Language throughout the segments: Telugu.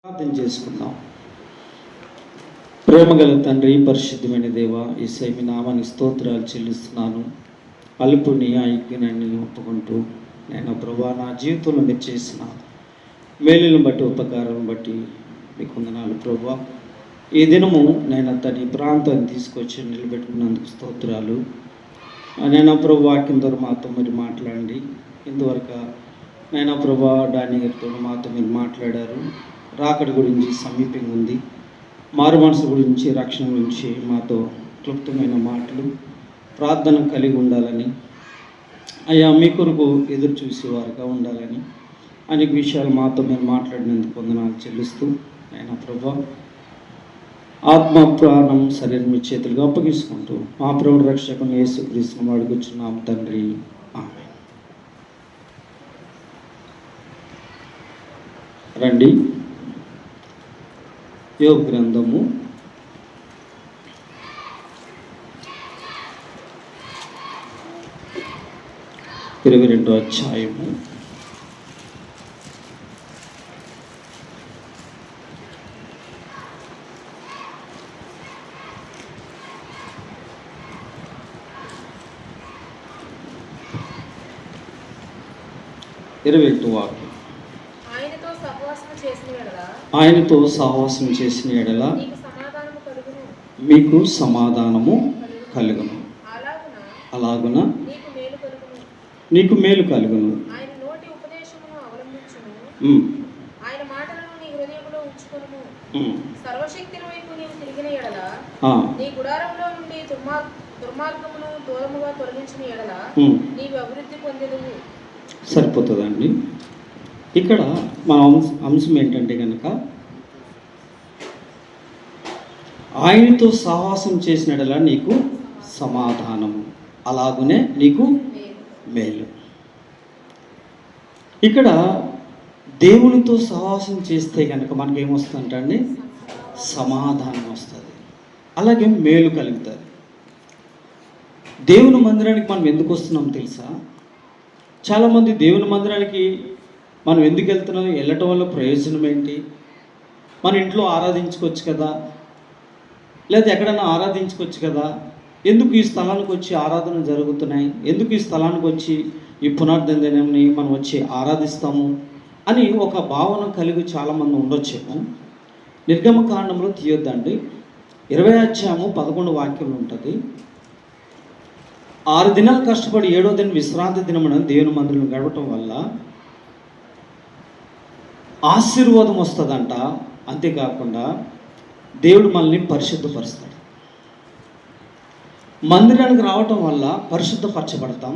ప్రార్థన చేసుకుందాం. ప్రేమగల తండ్రి, పరిశుద్ధమైన దేవ, యేసయ్య మీ నామానికి స్తోత్రాలు చెల్లిస్తున్నాను. అల్పుని ఐక్యనాన్ని ఒప్పుకుంటూ నేను ప్రభా నా జీవితంలో మీరు చేసిన మేలులను బట్టి ఉపకారాలను బట్టి మీకు వందనాలు ప్రభా. ఈ దినము నేను తన ప్రాంతాన్ని తీసుకొచ్చి నిలబెట్టుకున్నందుకు స్తోత్రాలు. నేను ప్రభు వాక్యం ద్వారా మాతో మీరు మాట్లాడండి. ఇంతవరకు నేను ప్రభా డాని గారితో మాతో మీరు మాట్లాడారు. రాకడ గురించి సమీపంగా ఉంది, మారు మనసు గురించి, రక్షణ గురించి మాతో క్లుప్తమైన మాటలు, ప్రార్థన కలిగి ఉండాలని, అయ్యా మీ కొరకు ఎదురు చూసేవారుగా ఉండాలని అనేక విషయాలు మాతో మేము మాట్లాడినందుకు వందనాలు చెల్లిస్తూ ఆయన ప్రభా ఆత్మ ప్రాణం శరీరం మీ చేతులుగా అప్పగించుకుంటూ మా ప్రభువు రక్షకుని యేసుక్రీస్తును అడుగుచున్నాం తండ్రి, ఆమేన్. రండి, యోబు గ్రంథము 22వ అధ్యాయము 21వ వాక్యం. ఆయనతో సహవాసం చేసిన ఎడల మీకు సమాధానము కలుగును, అలాగున నీకు మేలు కలుగును. సరిపోతుందండి. ఇక్కడ మన అంశం ఏంటంటే కనుక ఆయనతో సహవాసం చేసినట్లా నీకు సమాధానము, అలాగునే నీకు మేలు. ఇక్కడ దేవునితో సహవాసం చేస్తే కనుక మనకేమొస్తుందంటే సమాధానం వస్తుంది, అలాగే మేలు కలుగుతుంది. దేవుని మందిరానికి మనం ఎందుకు వస్తున్నాం తెలుసా? చాలామంది దేవుని మందిరానికి మనం ఎందుకు వెళ్తున్నాం, వెళ్ళటం వల్ల ప్రయోజనం ఏంటి? మన ఇంట్లో ఆరాధించుకోవచ్చు కదా, లేదా ఎక్కడైనా ఆరాధించుకోవచ్చు కదా, ఎందుకు ఈ స్థలానికి వచ్చి ఆరాధన జరుగుతున్నాయి, ఎందుకు ఈ స్థలానికి వచ్చి ఈ పునర్ధన దినాన్ని మనం వచ్చి ఆరాధిస్తాము అని ఒక భావన కలిగి చాలామంది ఉండొచ్చేమో. నిర్గమకాండంలో తీయొద్దండి, 20వ అధ్యాయము 11వ వాక్యం ఉంటుంది. 6 దినాలు కష్టపడి 7వ దినం విశ్రాంతి దినమున దేవుని మందిరం గడపటం వల్ల ఆశీర్వాదం వస్తుందంట. అంతేకాకుండా దేవుడు మనల్ని పరిశుద్ధపరుస్తాడు. మందిరానికి రావటం వల్ల పరిశుద్ధపరచబడతాం,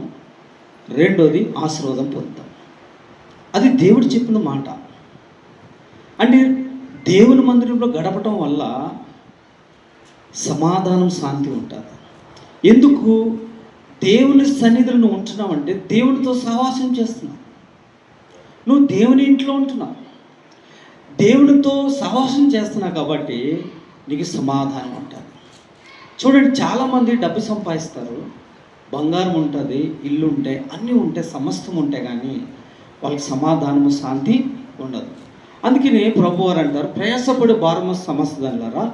రెండోది ఆశీర్వాదం పొందుతాం. అది దేవుడు చెప్పిన మాట. అంటే దేవుని మందిరంలో గడపటం వల్ల సమాధానం, శాంతి ఉంటుంది. ఎందుకు? దేవుని సన్నిధిలో ఉంటున్నావంటే దేవునితో సహవాసం చేస్తున్నావు, నువ్వు దేవుని ఇంట్లో ఉంటున్నావు, దేవునితో సహవాసం చేస్తున్నావు కాబట్టి నీకు సమాధానం ఉంటుంది. చూడండి, చాలామంది డబ్బు సంపాదిస్తారు, బంగారం ఉంటుంది, ఇల్లు ఉంటాయి, అన్నీ ఉంటాయి, సమస్తం ఉంటాయి, కానీ వాళ్ళకి సమాధానము, శాంతి ఉండదు. అందుకని ప్రభువారు అంటారు, ప్రయాసపడి భారము సమస్తదన్నారా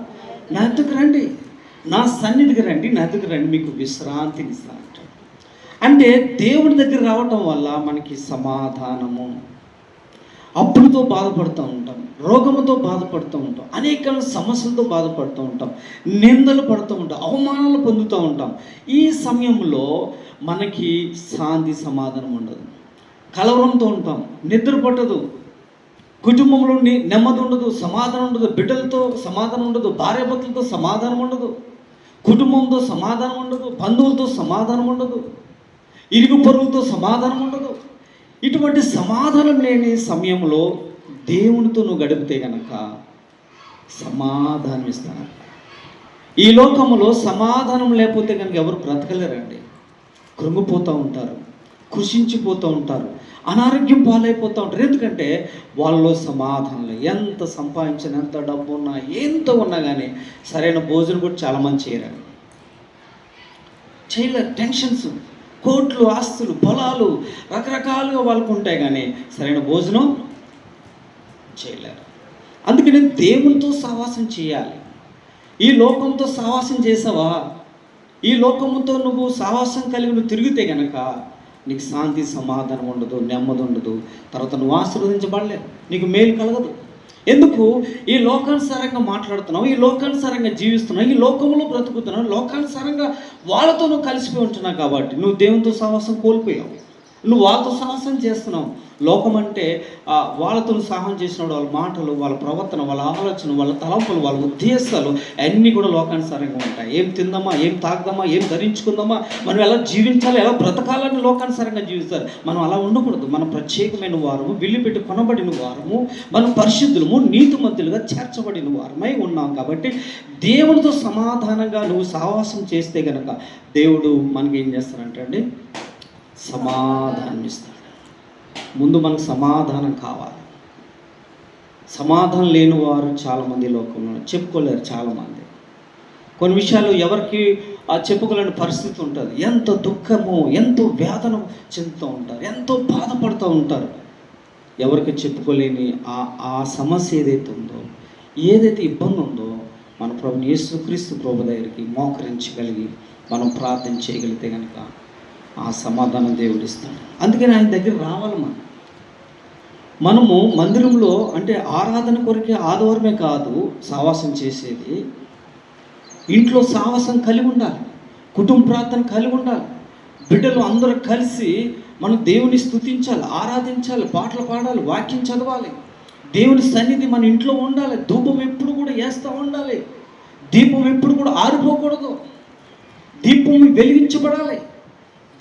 నా ఎద్దుకు రండి, నా సన్నిధికి రండి, నా ఎద్దుకు రండి, మీకు విశ్రాంతిని ఇస్తా అంటారు. అంటే దేవుడి దగ్గర రావటం వల్ల మనకి సమాధానము. అప్పులతో బాధపడుతూ ఉంటాం, రోగముతో బాధపడుతూ ఉంటాం, అనేక సమస్యలతో బాధపడుతూ ఉంటాం, నిందలు పడుతూ ఉంటాం, అవమానాలు పొందుతూ ఉంటాం. ఈ సమయంలో మనకి శాంతి, సమాధానం ఉండదు, కలవరంతో ఉంటాం, నిద్ర పట్టదు, కుటుంబంలో నెమ్మది ఉండదు, సమాధానం ఉండదు, బిడ్డలతో సమాధానం ఉండదు, భార్యాభర్తలతో సమాధానం ఉండదు, కుటుంబంతో సమాధానం ఉండదు, బంధువులతో సమాధానం ఉండదు, ఇరుగు పొరుగులతో సమాధానం ఉండదు. ఇటువంటి సమాధానం లేని సమయంలో దేవునితో నువ్వు గడిపితే కనుక సమాధానం ఇస్తాను. ఈ లోకంలో సమాధానం లేకపోతే కనుక ఎవరు బ్రతకలేరండి. కృంగిపోతూ ఉంటారు, కృషించిపోతూ ఉంటారు, అనారోగ్యం పాలైపోతూ ఉంటారు. ఎందుకంటే వాళ్ళలో సమాధానం లేదు. ఎంత సంపాదించిన, ఎంత డబ్బు ఉన్నా, ఎంత ఉన్నా కానీ సరైన భోజనం కూడా చాలామంది చేయలేరు. టెన్షన్స్, కోట్లు, ఆస్తులు, పొలాలు రకరకాలుగా వాళ్ళకు ఉంటాయి, కానీ సరైన భోజనం చేయలేరు. అందుకని దేవునితో సహవాసం చేయాలి. ఈ లోకంతో సహవాసం చేసావా, ఈ లోకముతో నువ్వు సహవాసం కలిగి నువ్వు తిరిగితే కనుక నీకు శాంతి సమాధానం ఉండదు, నెమ్మది ఉండదు, తర్వాత నువ్వు ఆశీర్వదించబడలేవు, నీకు మేలు కలగదు. ఎందుకు? ఈ లోకానుసారంగా మాట్లాడుతున్నావు, ఈ లోకానుసారంగా జీవిస్తున్నావు, ఈ లోకంలో బ్రతుకుతున్నావు, లోకానుసారంగా వాళ్ళతో నువ్వు కలిసిపోయి ఉంటున్నావు కాబట్టి నువ్వు దేవునితో సహవాసం కోల్పోయావు. నువ్వు వాళ్ళతో సాహసం చేస్తున్నావు. లోకం అంటే వాళ్ళతో సాహసం చేసినప్పుడు వాళ్ళ మాటలు, వాళ్ళ ప్రవర్తన, వాళ్ళ ఆలోచన, వాళ్ళ తలంపులు, వాళ్ళ ఉద్దేశాలు అన్నీ కూడా లోకానుసారంగా ఉంటాయి. ఏం తిందామా, ఏం తాగుదామా, ఏం ధరించుకుందామా, మనం ఎలా జీవించాలి, ఎలా బ్రతకాలని లోకానుసారంగా జీవిస్తారు. మనం అలా ఉండకూడదు. మనం ప్రత్యేకమైన వారము, బిల్లు పెట్టి కొనబడిన వారము, మనం పరిశుద్ధులము, నీతిమంతులుగా చేర్చబడిన వారమై ఉన్నాం. కాబట్టి దేవునితో సమాధానంగా నువ్వు సహవాసం చేస్తే కనుక దేవుడు మనకి ఏం చేస్తారంటే అండి, సమాధానం ఇస్తాడు. ముందు మనకు సమాధానం కావాలి. సమాధానం లేని వారు చాలామంది లోకంలో చెప్పుకోలేరు. చాలామంది కొన్ని విషయాలు ఎవరికి చెప్పుకోలేని పరిస్థితి ఉంటుంది. ఎంతో దుఃఖము, ఎంతో వేదన చెందుతూ ఉంటారు, ఎంతో బాధపడుతూ ఉంటారు. ఎవరికి చెప్పుకోలేని ఆ సమస్య ఏదైతే ఉందో, ఏదైతే ఇబ్బంది ఉందో, మన ప్రభు యేసుక్రీస్తు ప్రభు దగ్గరికి మోకరించగలిగి మనం ప్రార్థన చేయగలిగితే కనుక ఆ సమాధానం దేవుడు ఇస్తాడు. అందుకని ఆయన దగ్గర రావాలి. మనము మందిరంలో అంటే ఆరాధన కొరకే ఆదివారమే కాదు సావాసం చేసేది, ఇంట్లో సావాసం కలిగి ఉండాలి, కుటుంబ ప్రార్థన కలిగి ఉండాలి, బిడ్డలు అందరూ కలిసి మనం దేవుని స్తుతించాలి, ఆరాధించాలి, పాటలు పాడాలి, వాక్యం చదవాలి, దేవుని సన్నిధి మన ఇంట్లో ఉండాలి. ధూపం ఎప్పుడు కూడా వేస్తూ ఉండాలి, దీపం ఎప్పుడు కూడా ఆరిపోకూడదు, దీపం వెలిగించబడాలి.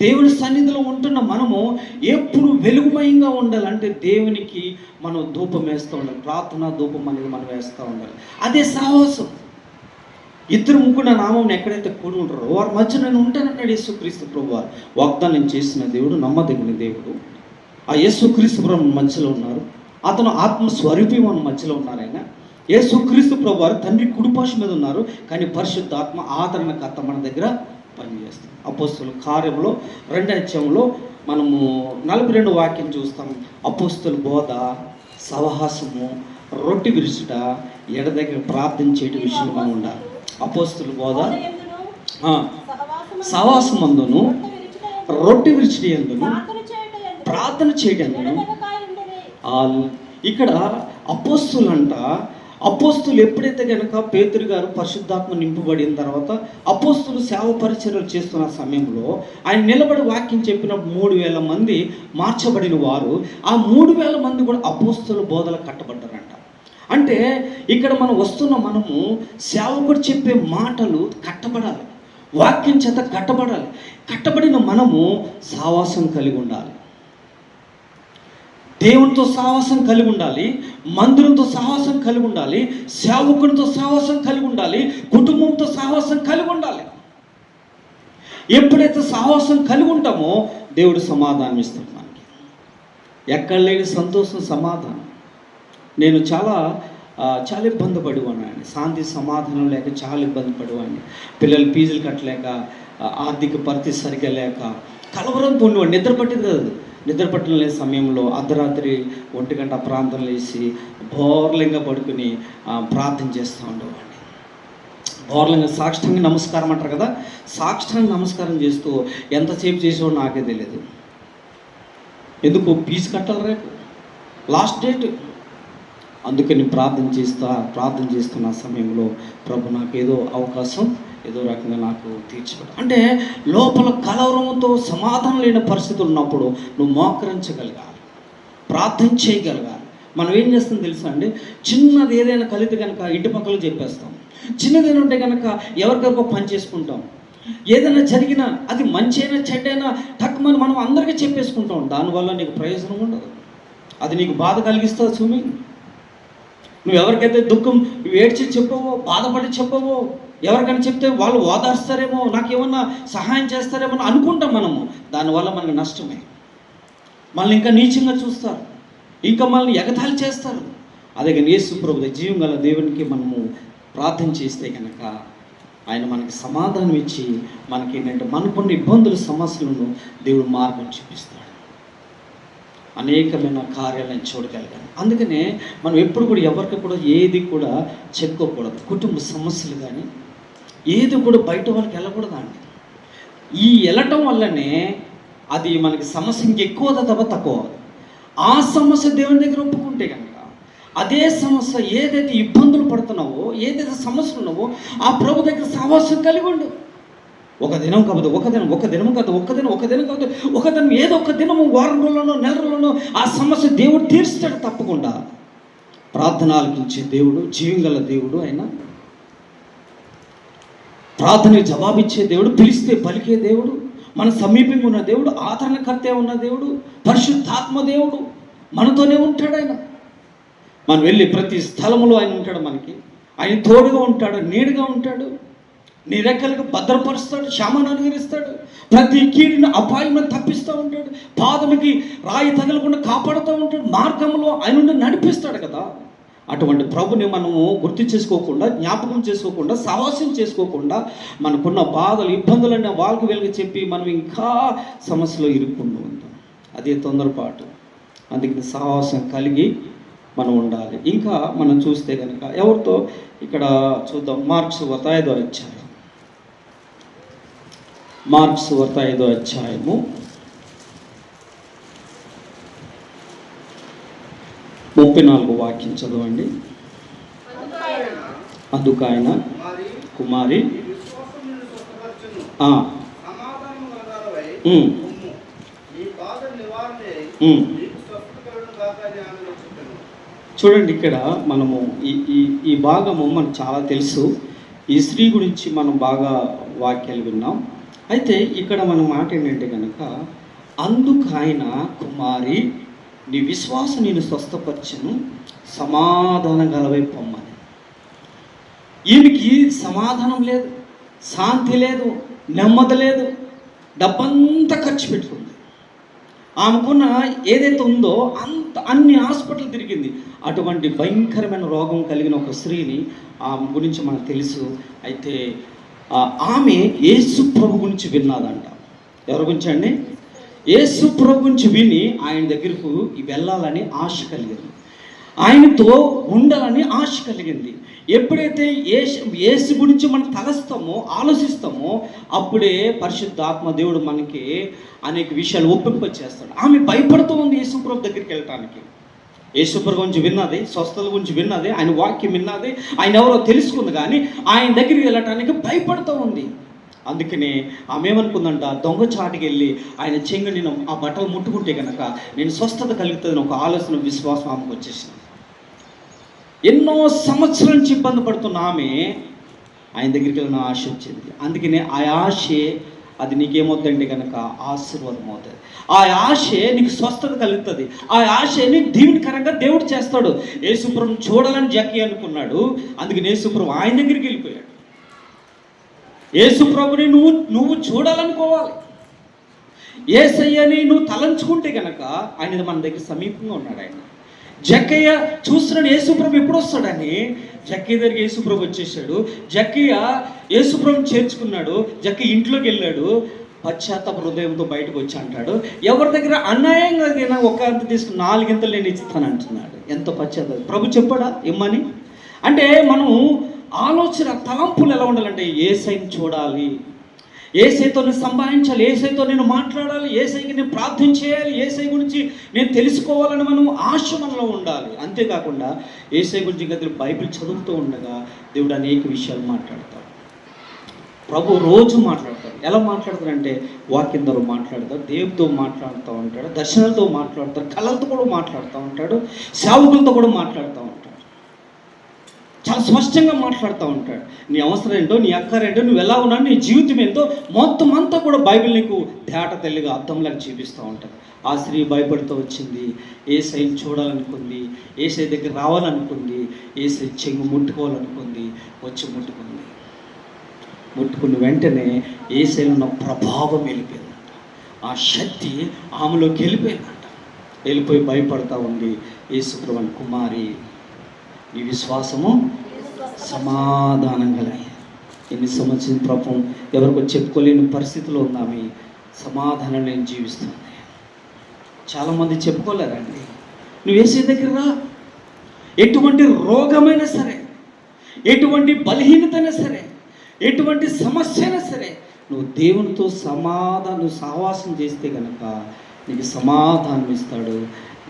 దేవుని సన్నిధిలో ఉంటున్న మనము ఎప్పుడు వెలుగుమయంగా ఉండాలంటే దేవునికి మనం ధూపం వేస్తూ ఉండాలి, ప్రార్థన ధూపం అనేది మనం వేస్తూ ఉండాలి. అదే సాహసం. ఇద్దరు ముగ్గురు నామం ఎక్కడైతే కూడి ఉంటారో వారి మధ్య నేను ఉంటానన్నాడు యేసుక్రీస్తు ప్రభు వారు. వాగ్దానం చేసిన దేవుడు, నమ్మదగిన దేవుడు. ఆ యేసుక్రీస్తు ప్రభు మధ్యలో ఉన్నారు. అతను ఆత్మస్వరూపి మన మధ్యలో ఉన్నారు. ఆయన యేసుక్రీస్తు ప్రభు వారు తండ్రి కుడిపార్శ్వ మీద ఉన్నారు, కానీ పరిశుద్ధ ఆత్మ ఆదరణకర్త మన దగ్గర పనిచేస్తాం. అపోస్తుల కార్యంలో 2వ అధ్యాయంలో మనము 42 వాక్యం చూస్తాం. అపోస్తుల బోధ, సహవాసము, రొట్టె విరుచుట, ఎడ దగ్గర ప్రార్థన చేయడం విషయంలో మనం ఉండాలి. అపోస్తుల బోధ, సహవాసమందును, రొట్టె విరుచుట యందును, ప్రార్థన చేయడం. ఇక్కడ అపోస్తులు ఎప్పుడైతే కనుక పేతురు గారు పరిశుద్ధాత్మ నింపబడిన తర్వాత అపోస్తులు సేవ పరిచర్యలు చేస్తున్న సమయంలో ఆయన నిలబడి వాక్యం చెప్పినప్పుడు 3000 మంది మార్చబడిన వారు, ఆ 3000 మంది కూడా అపోస్తుల బోధలు కట్టబడ్డారంట. అంటే ఇక్కడ మనము సేవకుడు చెప్పే మాటలు కట్టబడాలి, వాక్యం చేత కట్టబడాలి. కట్టబడిన మనము సావాసం కలిగి ఉండాలి, దేవునితో సహవాసం కలిగి ఉండాలి, మందిరంతో సహవాసం కలిగి ఉండాలి, సేవకునితో సహవాసం కలిగి ఉండాలి, కుటుంబంతో సహవాసం కలిగి ఉండాలి. ఎప్పుడైతే సహవాసం కలిగి ఉంటామో దేవుడు సమాధానం ఇస్తాడు మనకి. ఎక్కడ లేని సంతోషం, సమాధానం. నేను చాలా ఇబ్బంది పడేవాడిని, శాంతి సమాధానం లేక చాలా ఇబ్బంది పడేవాడిని. పిల్లలు ఫీజులు కట్టలేక, ఆర్థిక పరిస్థితి సరిగ్గా లేక కలవరంతో ఉండేవాడిని. నిద్ర పట్టేది కాదు. నిద్ర పట్టలేని సమయంలో అర్ధరాత్రి 1 గంట ప్రాంతం లేచి బోర్లంగా పడుకుని ప్రార్థన చేస్తూ ఉండేవాడిని. బోర్లంగా సాష్టాంగ నమస్కారం అంటారు కదా, సాష్టాంగ నమస్కారం చేస్తూ ఎంతసేపు చేసావో నాకే తెలియదు. ఎందుకు? ఫీజు కట్టాలి, రేపు లాస్ట్ డేట్. అందుకని ప్రార్థన చేస్తున్న సమయంలో ప్రభు నాకు ఏదో అవకాశం, ఏదో రకంగా నాకు తీర్చిపెట్టు అంటే లోపల కలవరంతో సమాధానం లేని పరిస్థితులు ఉన్నప్పుడు నువ్వు మోకరించగలగాలి, ప్రార్థన చేయగలగాలి. మనం ఏం చేస్తాం తెలుసా అండి, చిన్నది ఏదైనా కలితే కనుక ఇంటి పక్కలో చెప్పేస్తాం, చిన్నదైనా ఉంటే కనుక ఎవరికరికో పని చేసుకుంటాం. ఏదైనా జరిగినా అది మంచి అయినా చెడ్డైనా తక్కువని మనం అందరికీ చెప్పేసుకుంటాం. దానివల్ల నీకు ప్రయోజనం ఉండదు, అది నీకు బాధ కలిగిస్తుంది. సుమి, నువ్వు ఎవరికైతే దుఃఖం ఏడ్చి చెప్పవో, బాధపడి చెప్పవో, ఎవరికైనా చెప్తే వాళ్ళు ఓదార్స్తారేమో, నాకేమన్నా సహాయం చేస్తారేమో అనుకుంటాం మనము. దానివల్ల మనకు నష్టమే. మనల్ని ఇంకా నీచంగా చూస్తారు, ఇంకా మనల్ని ఎగతాళి చేస్తారు. అదే కానీ యేసు ప్రభువు జీవం గల దేవునికి మనము ప్రార్థన చేస్తే కనుక ఆయన మనకి సమాధానం ఇచ్చి మనకి ఏంటంటే మనకున్న ఇబ్బందులు, సమస్యలను దేవుడు మార్గం చూపిస్తాడు. అనేకమైన కార్యాలు నేను చూడగలిగాను. అందుకనే మనం ఎప్పుడు కూడా ఎవరికి కూడా ఏది కూడా చెప్పుకోకూడదు. కుటుంబ సమస్యలు కానీ ఏది కూడా బయట వాళ్ళకి వెళ్ళకూడదండి. ఈ వెళ్ళటం వల్లనే అది మనకి సమస్య ఇంకెక్కువ తప్ప తక్కువ. ఆ సమస్య దేవుని దగ్గర ఒప్పుకుంటే కనుక అదే సమస్య ఏదైతే ఇబ్బందులు పడుతున్నావో, ఏదైతే సమస్యలు ఉన్నావో ఆ ప్రభు దగ్గర సహవాసం కలిగి ఉండు. ఒక దినం కాదు, ఒక దినం ఏదో ఒక దినము, వారం రోజుల్లోనో, నెల రోజుల్లోనో ఆ సమస్య దేవుడు తీరుస్తాడు తప్పకుండా. ప్రార్థన ఆలకించే దేవుడు, జీవంగల దేవుడు ఆయన, ప్రార్థనకి జవాబిచ్చే దేవుడు, పిలిస్తే పలికే దేవుడు, మన సమీపంగా ఉన్న దేవుడు, ఆదరణకర్తే ఉన్న దేవుడు, పరిశుద్ధాత్మ దేవుడు మనతోనే ఉంటాడు. ఆయన మనం వెళ్ళి ప్రతి స్థలంలో ఆయన ఉంటాడు. మనకి ఆయన తోడుగా ఉంటాడు, నీడుగా ఉంటాడు, నీ రెక్కలకు భద్రపరుస్తాడు, క్షమాన్ని అనుగ్రహిస్తాడు, ప్రతి కీడిని అపాయం తప్పిస్తూ ఉంటాడు, పాదముకి రాయి తగలకుండా కాపాడుతూ ఉంటాడు, మార్గంలో ఆయన నడిపిస్తాడు కదా. అటువంటి ప్రభుని మనము గుర్తు చేసుకోకుండా, జ్ఞాపకం చేసుకోకుండా, సహవాసం చేసుకోకుండా మనకున్న బాధలు, ఇబ్బందులన్నీ వాళ్ళకి వెలుగు చెప్పి మనం ఇంకా సమస్యలో ఇరుక్కుంటూ ఉంటాం. అదే తొందరపాటు. అందుకని సహవాసం కలిగి మనం ఉండాలి. ఇంకా మనం చూస్తే కనుక ఎవరితో ఇక్కడ చూద్దాం. మార్క్స్ వార్త 5వ అధ్యాయం. మార్క్స్ వార్త 5వ అధ్యాయము 34వ వాక్యం చదవండి. అందుకైన కుమారి చూడండి, ఇక్కడ మనము ఈ భాగము మనకు చాలా తెలుసు. ఈ స్త్రీ గురించి మనం బాగా వాక్యాలు విన్నాం. అయితే ఇక్కడ మన మాట ఏంటంటే కనుక, అందుకైన కుమారి నీ విశ్వాసం నేను స్వస్థపరచను, సమాధానం గలవై పొమ్మని. ఈమెకి సమాధానం లేదు, శాంతి లేదు, నెమ్మది లేదు, డబ్బంతా ఖర్చు పెట్టుకుంది. ఆమెకున్న ఏదైతే ఉందో అన్ని హాస్పిటల్ తిరిగింది. అటువంటి భయంకరమైన రోగం కలిగిన ఒక స్త్రీని ఆమె గురించి మనకు తెలుసు. అయితే ఆమె యేసు ప్రభు గురించి విన్నాదంట. ఎవరి గురించి అండి? యేసు ప్రభు గురించి విని ఆయన దగ్గరకు వెళ్ళాలని ఆశ కలిగింది, ఆయనతో ఉండాలని ఆశ కలిగింది. ఎప్పుడైతే యేసు గురించి మనం తలస్తామో, ఆలోచిస్తామో, అప్పుడే పరిశుద్ధాత్మ దేవుడు మనకి అనేక విషయాలు ఒప్పింపచేస్తాడు. ఆమె భయపడుతూ ఉంది యేసు ప్రభు దగ్గరికి వెళ్ళటానికి. యేసు ప్రభు గురించి విన్నది, స్వస్థల గురించి విన్నది, ఆయన వాక్యం విన్నది, ఆయన ఎవరో తెలుసుకుంది, కానీ ఆయన దగ్గరికి వెళ్ళటానికి భయపడుతూ ఉంది. అందుకనే ఆమె ఏమనుకుందంట, దొంగచాటుకి వెళ్ళి ఆయన చెంగు నేను ఆ బట్టలు ముట్టుకుంటే కనుక నేను స్వస్థత కలుగుతుందని ఒక ఆలోచన, విశ్వాసం ఆమెకు వచ్చేసింది. ఎన్నో సంవత్సరాల నుంచి ఇబ్బంది పడుతున్న ఆమె ఆయన దగ్గరికి వెళ్ళిన ఆశ వచ్చింది. అందుకనే ఆ ఆశే అది నీకేమవుతుందంటే కనుక ఆశీర్వాదం అవుతుంది. ఆ ఆశే నీకు స్వస్థత కలుగుతుంది. ఆ ఆశే నీకు దీవెనకరంగా దేవుడు చేస్తాడు. యేసుప్రభుని చూడాలని జక్కీ అనుకున్నాడు. అందుకని యేసుప్రభు ఆయన దగ్గరికి వెళ్ళిపోయాడు. యేసుప్రభుని నువ్వు చూడాలనుకోవాలి. యేసయ్యని నువ్వు తలంచుకుంటే కనుక ఆయన మన దగ్గర సమీపంగా ఉన్నాడు. ఆయన జక్కయ్య చూస్తున్నాడు యేసుప్రభు ఎప్పుడు వస్తాడని. జక్కయ్య దగ్గరికి యేసుప్రభు వచ్చేసాడు. జక్కయ్య యేసుప్రభుని చేర్చుకున్నాడు. జక్కయ్య ఇంట్లోకి వెళ్ళాడు. పశ్చాత్తాప హృదయంతో బయటకు వచ్చి అంటాడు, ఎవరి దగ్గర అన్యాయంగా ఒక అంత తీసుకుని 4 ఇంతలు నేను ఇస్తానంటున్నాడు. ఎంత పశ్చాత్తాపం! ప్రభు చెప్పాడా ఇమ్మని? అంటే మనం ఆలోచన, తలంపులు ఎలా ఉండాలంటే యేసయ్యని చూడాలి, యేసయ్యతో నేను సంభాషించాలి, యేసయ్యతో నేను మాట్లాడాలి, యేసయ్యకి నేను ప్రార్థన చేయాలి, యేసయ్య గురించి నేను తెలుసుకోవాలని మనం ఆశ మనలో ఉండాలి. అంతేకాకుండా యేసయ్య గురించి ఇంకా బైబిల్ చదువుతూ ఉండగా దేవుడు అనేక విషయాలు మాట్లాడతాడు. ప్రభు రోజు మాట్లాడతాడు. ఎలా మాట్లాడతారంటే వాక్యం ద్వారా మాట్లాడతాడు, దేవుడితో మాట్లాడుతూ ఉంటాడు, దర్శనాలతో మాట్లాడతాడు, కళలతో కూడా మాట్లాడుతూ ఉంటాడు, సేవకులతో కూడా మాట్లాడుతూ ఉంటాడు. చాలా స్పష్టంగా మాట్లాడుతూ ఉంటాడు. నీ అవసరం ఏంటో, నీ అక్కరేంటో, నువ్వు ఎలా ఉన్నావు, నీ జీవితం ఏంటో మొత్తం అంతా కూడా బైబిల్ నీకు తేట తెల్లిగా అర్థంలాగా చూపిస్తూ ఉంటాడు. ఆ స్త్రీ భయపడుతూ వచ్చింది, యేసయ్యని చూడాలనుకుంది, యేసయ్య దగ్గర రావాలనుకుంది, యేసయ్య చెంగు ముట్టుకోవాలనుకుంది, వచ్చి ముట్టుకున్న వెంటనే యేసయ్యలో ఉన్న ప్రభావం వెళ్ళిపోయిందంట. ఆ శక్తి ఆమెలోకి వెళ్ళిపోయిందంట. వెళ్ళిపోయి భయపడతా ఉంది, యేసుప్రభుని కుమారి నీ విశ్వాసము సమాధానం కలయి. ఎన్ని సంవత్సరం పాపం ఎవరికో చెప్పుకోలేని పరిస్థితిలో ఉన్నామే, సమాధానం నేను జీవిస్తుంది. చాలామంది చెప్పుకోలేరండి. నువ్వు యేసు దగ్గర రా. ఎటువంటి రోగమైనా సరే, ఎటువంటి బలహీనతైనా సరే, ఎటువంటి సమస్య అయినా సరే, నువ్వు దేవునితో సహవాసం చేస్తే కనుక నీకు సమాధానం ఇస్తాడు,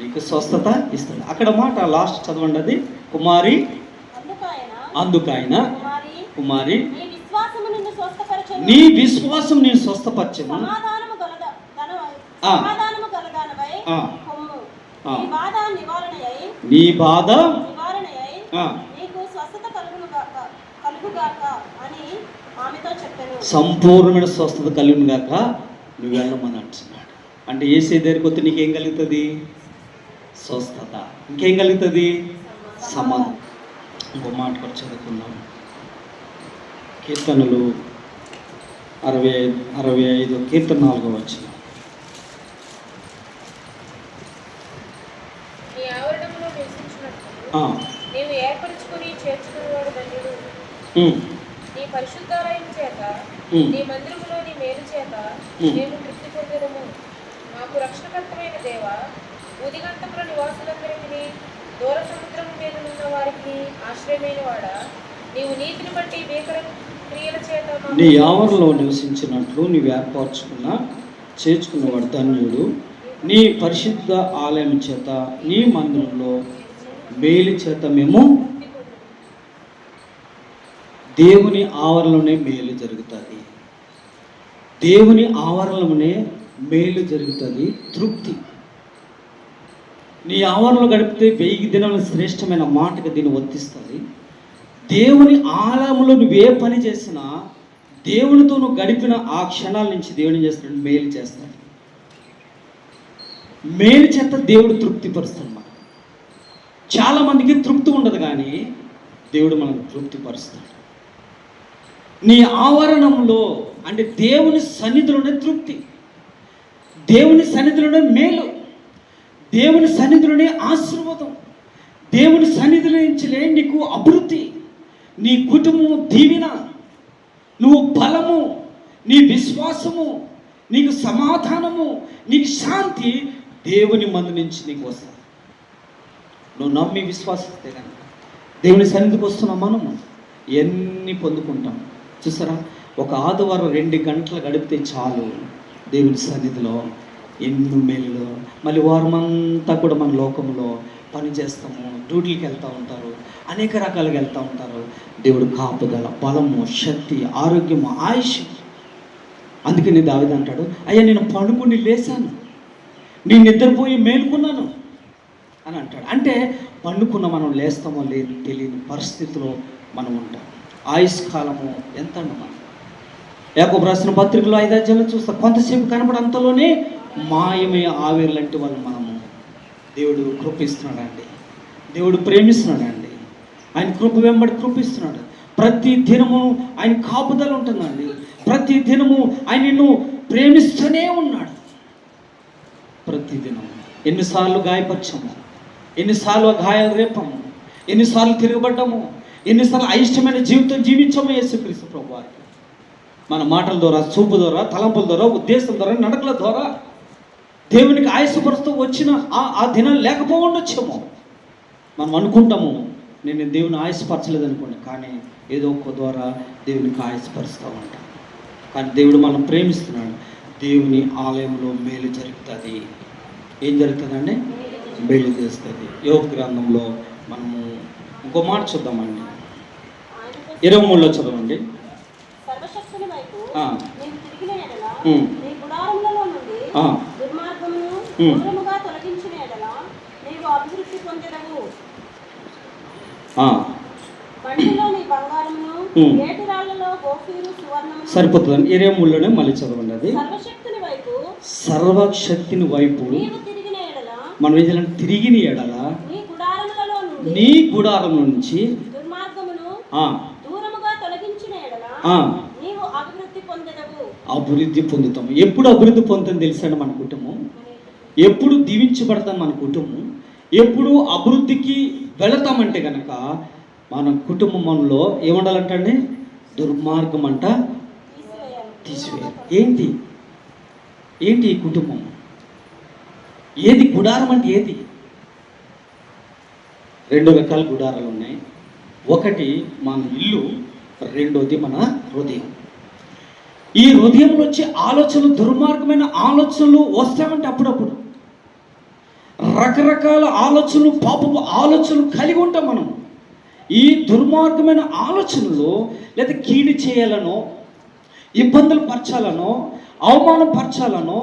నీకు స్వస్థత ఇస్తాడు. అక్కడ మాట లాస్ట్ చదవండి, అది కుమారి అందుకైన కుమారి నీ విశ్వాసం నేను స్వస్థపరచను, నీ బాధ సంపూర్ణమైన స్వస్థత కలుగును గాక, నువ్వు వెళ్ళమని అంటున్నాడు. అంటే యేసే దగ్గరికి వస్తే నీకేం కలుగుతుంది? స్వస్థత. ఇంకేం కలుగుతుంది? సమాధానం. ఇంకో మాట కూడా చదువుకుందాం. కీర్తనలు 65 కీర్తన 4వ వచనం. నీవు ఏర్పరచుకుని చేర్చుకునేవాడు ధన్యుడు. నీ పరిశుద్ధాలయం చేత, నీ మందిరములో నీ మేలు చేత మేము తృప్తి పొందడము. మాకు రక్షణకర్తమైన దేవ, ఉదిగంతముల నివాసులందరికీ, దూర సముద్రం మీద ఉన్న వారికి ఆశ్రయమైన వాడా, నీవు నీతిని బట్టి భీకర క్రియల చేత నీ ఆవరణలో నివసించినట్లు నీవు ఏర్పరచుకున్న చేర్చుకున్నవాడు ధన్యుడు. నీ పరిశుద్ధ ఆలయం చేత, నీ మందిరంలో మేలు చేత మేము, దేవుని ఆవరణలోనే మేలు జరుగుతుంది. దేవుని ఆవరణలోనే మేలు జరుగుతుంది, తృప్తి. నీ ఆవరణలో గడిపితే 1000 దినాల శ్రేష్టమైన మాటగా దీన్ని వర్తిస్తుంది. దేవుని ఆలయంలో నువ్వే పని చేసినా, దేవునితో నువ్వు గడిపిన ఆ క్షణాల నుంచి దేవుని చేస్తాడు, మేలు చేస్తాడు. మేలు చేత దేవుడు తృప్తిపరుస్తాడు. చాలామందికి తృప్తి ఉండదు, కానీ దేవుడు మనకు తృప్తిపరుస్తాడు. నీ ఆవరణంలో అంటే దేవుని సన్నిధిలోనే తృప్తి, దేవుని సన్నిధిలోనే మేలు, దేవుని సన్నిధిలోనే ఆశీర్వాదం, దేవుని సన్నిధిలో నుంచి నీకు అభివృద్ధి, నీ కుటుంబము దీవెన, నువ్వు బలము, నీ విశ్వాసము, నీకు సమాధానము, నీకు శాంతి దేవుని మందు నుంచి నీకు వస్తుంది. నువ్వు నమ్మి విశ్వాసిస్తే కనుక దేవుని సన్నిధికి వస్తున్నాం, మనము ఎన్ని పొందుకుంటాం. చూసారా, ఒక ఆదివారం 2 గంటలు గడిపితే చాలు దేవుని సన్నిధిలో ఎన్నో మేలులో. మళ్ళీ వారమంతా కూడా మన లోకంలో పని చేస్తాము, డ్యూటీకి వెళ్తూ ఉంటారు, అనేక రకాలుగా వెళ్తూ ఉంటారు. దేవుడు కాపుదల, బలము, శక్తి, ఆరోగ్యము, ఆయుష్. అందుకని దావీదు అంటాడు, అయ్యా నేను పడుకుని లేచాను, నేను నిద్రపోయి మేలుకున్నాను అని అంటాడు. అంటే పండుకున్న మనం లేస్తామో లేదు తెలియని పరిస్థితిలో మనం ఉంటాం. ఆయుష్ కాలము ఎంత మనం యాకోబు రాసిన పత్రికలో 5 అధ్యాయంలో చూస్తాం. కొంతసేపు కనబడి అంతలోనే మాయమయ్యే ఆవిరి లాంటి వాళ్ళు మనము. దేవుడు కృపిస్తున్నాడండి, దేవుడు ప్రేమిస్తున్నాడండి, ఆయన కృప వెంబడి కృపిస్తున్నాడు. ప్రతి దినము ఆయన కాపుదల ఉంటుందండి, ప్రతి దినము ఆయన నిన్ను ప్రేమిస్తూనే ఉన్నాడు. ప్రతి దినము ఎన్నిసార్లు గాయపరచము, ఎన్నిసార్లు గాయాలు రేపము, ఎన్నిసార్లు తిరగబడ్డాము, ఎన్నిసార్లు అయిష్టమైన జీవితం జీవించాము యేసుక్రీస్తు ప్రభు వారికి. మన మాటల ద్వారా, చూపు ద్వారా, తలంపుల ద్వారా, ఉద్దేశం ద్వారా, నడకల ద్వారా దేవునికి ఆయుషపరుస్తూ వచ్చిన ఆ దినం లేకపోవచ్చేమో. మనం అనుకుంటాము నేను దేవుని ఆయుషపరచలేదు అనుకోండి, కానీ ఏదో ఒక ద్వారా దేవునికి ఆయుషపరుస్తూ ఉంటాం. కానీ దేవుడు మనం ప్రేమిస్తున్నాడు. దేవుని ఆలయంలో మేలు జరుగుతుంది. ఏం జరుగుతుందండి? మేలు చేస్తుంది. యోగ గ్రంథంలో మనము ఇంకో మాట చూద్దామండి, 23లో చదవండి. సరిపోతుందండి. 23లోనే మళ్ళీ చదవండి. అది సర్వశక్తిని వైపు మనం ఏదైనా తిరిగిన ఎడల నీ గుడారం నుంచి అభివృద్ధి పొందుతాము. ఎప్పుడు అభివృద్ధి పొందుతాం తెలుసండి మన కుటుంబం? ఎప్పుడు దీవించబడతాం మన కుటుంబం? ఎప్పుడు అభివృద్ధికి వెళతామంటే కనుక మన కుటుంబంలో ఏముండాలంటే దుర్మార్గం అంట తీసివేయాలి. ఏంటి ఈ కుటుంబం? ఏది గుడారం అంటే ఏది? 2 రకాల గుడారాలు ఉన్నాయి. ఒకటి మన ఇల్లు, రెండోది మన హృదయం. ఈ హృదయంలో వచ్చే ఆలోచనలు, దుర్మార్గమైన ఆలోచనలు వస్తామంటే అప్పుడప్పుడు రకరకాల ఆలోచనలు, పాపపు ఆలోచనలు కలిగి ఉంటాం మనం. ఈ దుర్మార్గమైన ఆలోచనలు లేదా కీడు చేయాలనో, ఇబ్బందులు పరచాలనో, అవమానపరచాలనో,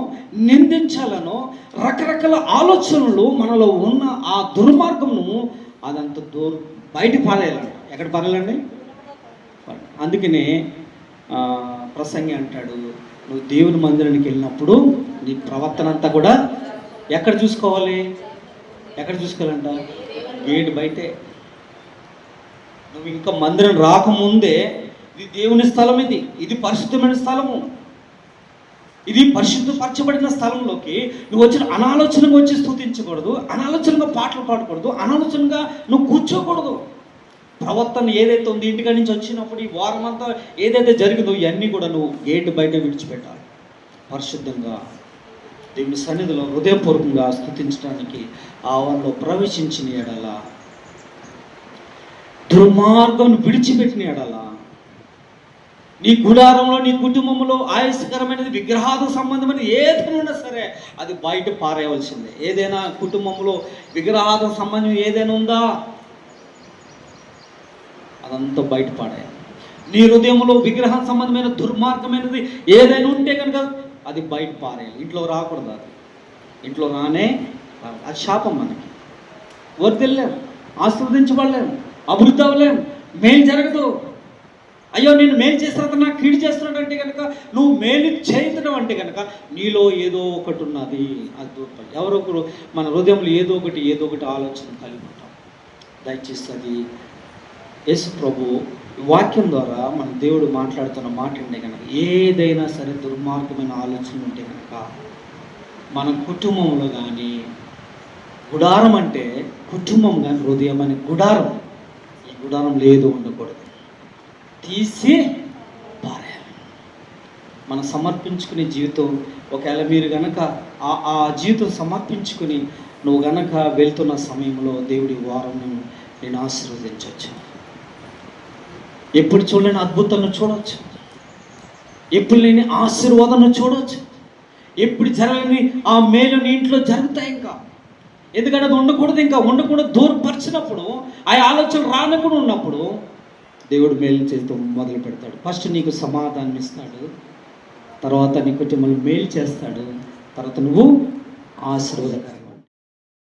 నిందించాలనో రకరకాల ఆలోచనలు మనలో ఉన్న ఆ దుర్మార్గమును అదంత బయట పారేయాలంట. ఎక్కడ పారేయాలండి? అందుకనే ప్రసంగి అంటాడు, నువ్వు దేవుని మందిరానికి వెళ్ళినప్పుడు నీ ప్రవర్తన అంతా కూడా ఎక్కడ చూసుకోవాలి? ఎక్కడ చూసుకోవాలంట? గేటు బయటే. నువ్వు ఇంకా మందిరం రాకముందే ఇది దేవుని స్థలం, ఇది పరిశుద్ధమైన స్థలము, ఇది పరిశుద్ధపరచబడిన స్థలంలోకి నువ్వు వచ్చిన అనాలోచనగా వచ్చి స్తుతించకూడదు, అనాలోచనగా పాటలు పాడకూడదు, అనాలోచనగా నువ్వు కూర్చోకూడదు. ప్రవర్తన ఏదైతే ఉంది, ఇంటికాడి నుంచి వచ్చినప్పుడు ఈ వారం అంతా ఏదైతే జరిగిందో ఇవన్నీ కూడా నువ్వు గేటు బయట విడిచిపెట్టాలి. పరిశుద్ధంగా దేవుని సన్నిధిలో హృదయపూర్వకంగా స్తుతించడానికి ఆవరణలో ప్రవేశించిన ఎడల, దుర్మార్గం విడిచిపెట్టిన ఎడల, నీ గుడారంలో, నీ కుటుంబంలో ఆయాసకరమైనది, విగ్రహాలకు సంబంధమైన ఏదైనా సరే అది బయట పారేయవలసిందే. ఏదైనా కుటుంబంలో విగ్రహాలకు సంబంధం ఏదైనా ఉందా, అదంతా బయట పాడేయాలి. నీ హృదయంలో విగ్రహం సంబంధమైన దుర్మార్గమైనది ఏదైనా ఉంటే కనుక అది బయట పారేయాలి. ఇంట్లో రాకూడదు. అది ఇంట్లో రానే అది శాపం. మనకి వర్ధిల్లేము, ఆశీర్వదించబడలేము, అభివృద్ధి అవ్వలేము, మేలు జరగదు. అయ్యో నేను మేలు చేస్తున్నా, నాకు కీడు చేస్తున్నాడు అంటే కనుక, నువ్వు మేలు చేయడం అంటే కనుక నీలో ఏదో ఒకటి ఉన్నది. అది ఎవరొకరు మన హృదయంలో ఏదో ఒకటి ఆలోచన కలిగి ఉంటాం. దయచేసి అది యేసు ప్రభు వాక్యం ద్వారా మన దేవుడు మాట్లాడుతున్న మాట ఉంటే కనుక, ఏదైనా సరే దుర్మార్గమైన ఆలోచన ఉంటే కనుక మన కుటుంబంలో కానీ, గుడారం అంటే కుటుంబం కానీ, హృదయం అనే గుడారం, ఈ గుడారం లేదు ఉండకూడదు, తీసి పారేయాలి. మనం సమర్పించుకునే జీవితం, ఒకవేళ మీరు కనుక ఆ జీవితం సమర్పించుకుని నువ్వు గనక వెళ్తున్న సమయంలో దేవుడి వారం నేను ఆశీర్వదించవచ్చు. ఎప్పుడు చూడలేని అద్భుతాలను చూడవచ్చు, ఎప్పుడు లేని ఆశీర్వాదాలను చూడవచ్చు, ఎప్పుడు జరగని ఆ మేలు నీ ఇంట్లో జరుగుతాయి. ఇంకా ఎందుకంటే అది ఉండకూడదు, ఇంకా ఉండకూడదు. దూరపరిచినప్పుడు, ఆ ఆలోచన రానకుండా ఉన్నప్పుడు దేవుడు మేలు చేస్తూ మొదలు పెడతాడు. ఫస్ట్ నీకు సమాధానం ఇస్తాడు, తర్వాత నీ కుటుంబంలో మేలు చేస్తాడు, తర్వాత నువ్వు ఆశీర్వాదకరంగా